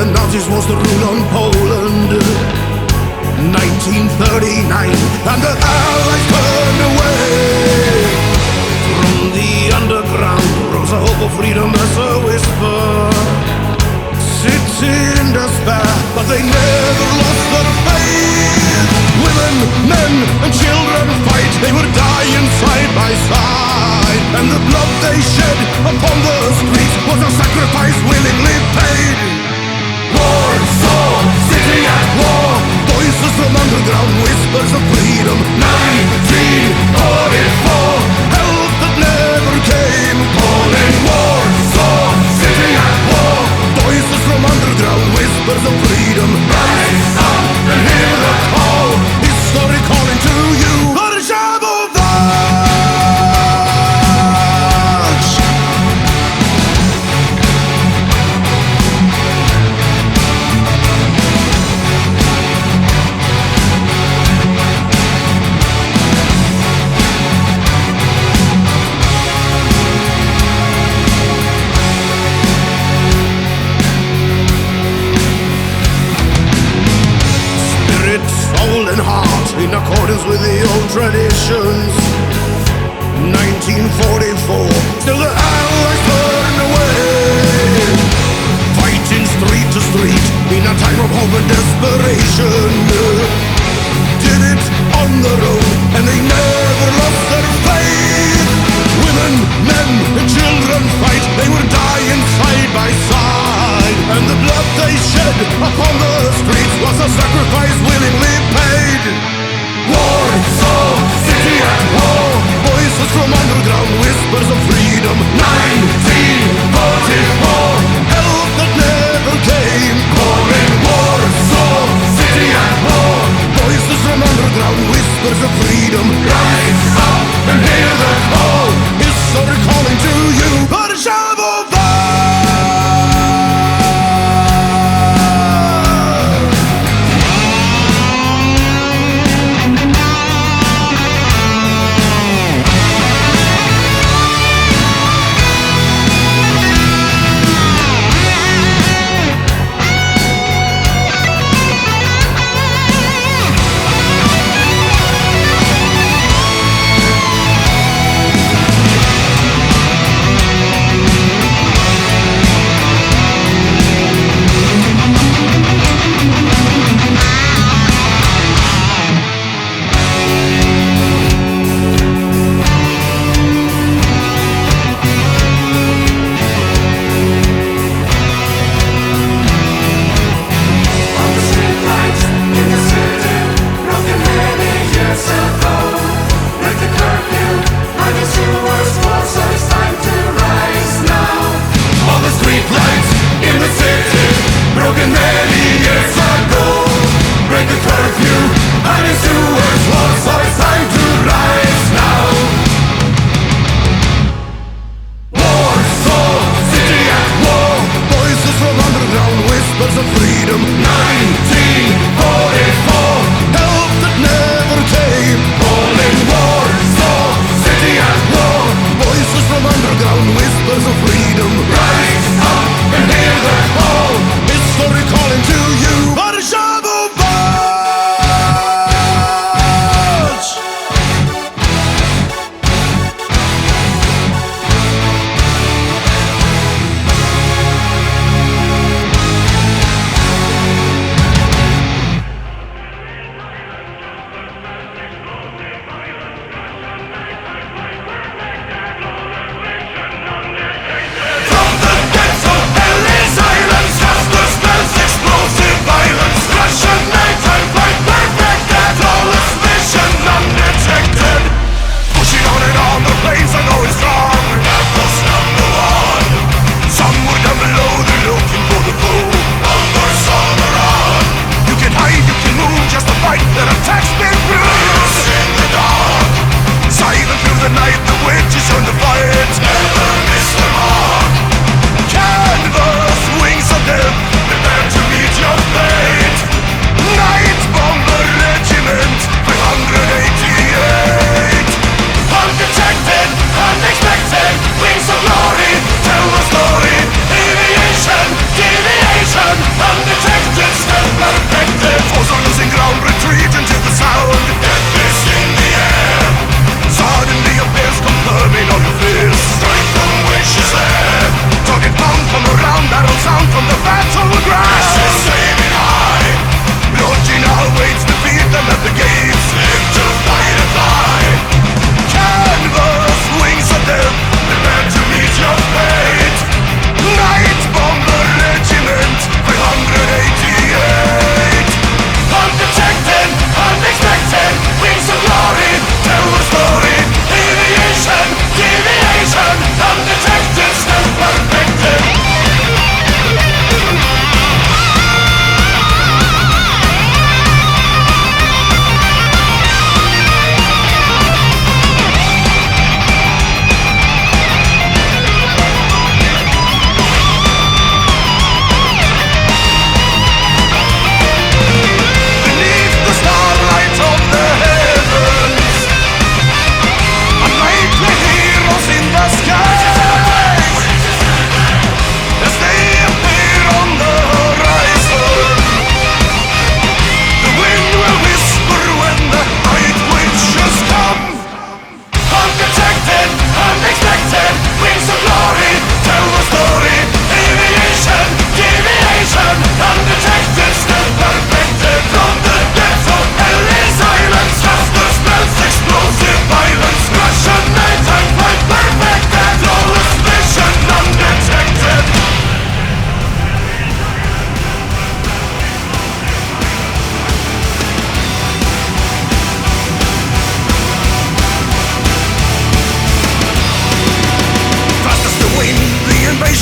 the Nazis was the rule on Poland. 1939, and the Allies turned away. From the underground rose a hope of freedom as a whisper. Sitting in despair, but they never lost their faith. Women, men, and children fight, they were dying side by side. And the blood they shed upon the streets was a sacrifice willingly paid. Warsaw, city at war, voices from underground, whispers of freedom. 1944, help that never came. Calling Warsaw, city at war, voices from underground, whispers of freedom. Rise up and hear the call, history calling to you. Soul and heart in accordance with the old traditions. 1944, still the Allies turned away. Fighting street to street in a time of hope and desperation. Did it on their own and they never lost their faith. Women, men and children fight, they were dying side by side. And the blood they shed upon the streets was a sacrifice willingly paid. Warsaw, city at war, voices from underground, whispers of freedom. 1944, help that never came. Calling Warsaw, city at war, voices from underground, whispers of freedom. Rise up and hear the call, history calling to you.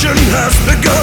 revolution has begun.